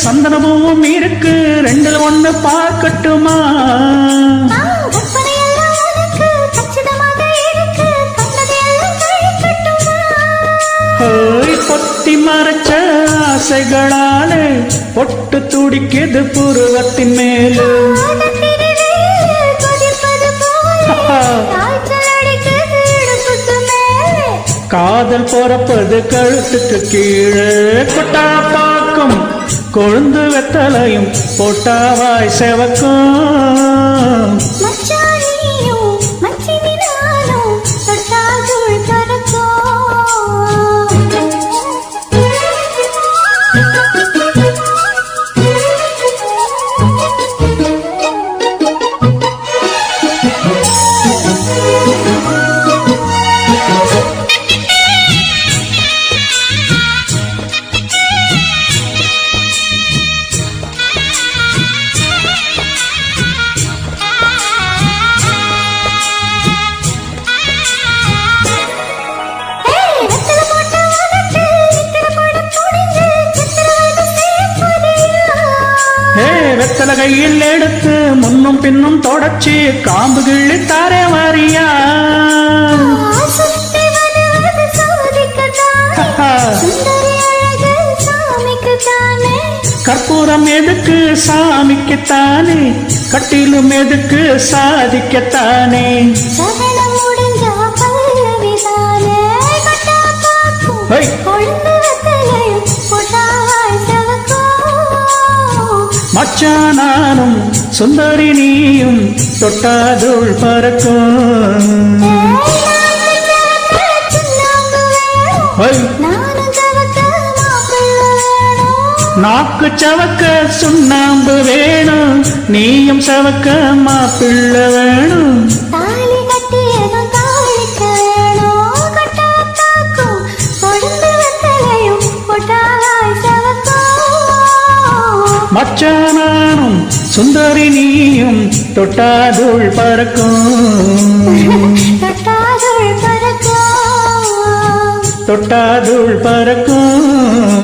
சந்தனமும் இருக்கு, ரெண்டுல ஒண்ணு பார்க்கட்டுமா? பொத்தி மறைச்ச ஆசைகளாலே பொட்டு துடிக்குது புருவத்தின் மேல. காதல் பொறப்பது கழுத்துக்கு கீழே. கொட்டா பாக்கும் கொழுந்து வெத்தலையும் போட்டாவாய் செவக்கும். வெத்தல கையில் எடுத்து முன்னும் பின்னும் தொடச்சி காம்பு கிள்ளி தாரே வாரியா. கற்பூரம் எதுக்கு சாமிக்குத்தானே, கட்டிலும் எதுக்கு சாதிக்கத்தானே. மச்சானானும் சுந்தரி நீயும் தொட்டாதோள் பறக்கும். நாக்கு சவக்க சுண்ணாம்பு வேணும், நீயும் சவக்க மாப்பிள்ளை வேணும். மச்சானானும் சுந்தரி நீயும் தொட்டாதோள் பறக்கும். தொட்டாதோள் பறக்கும்.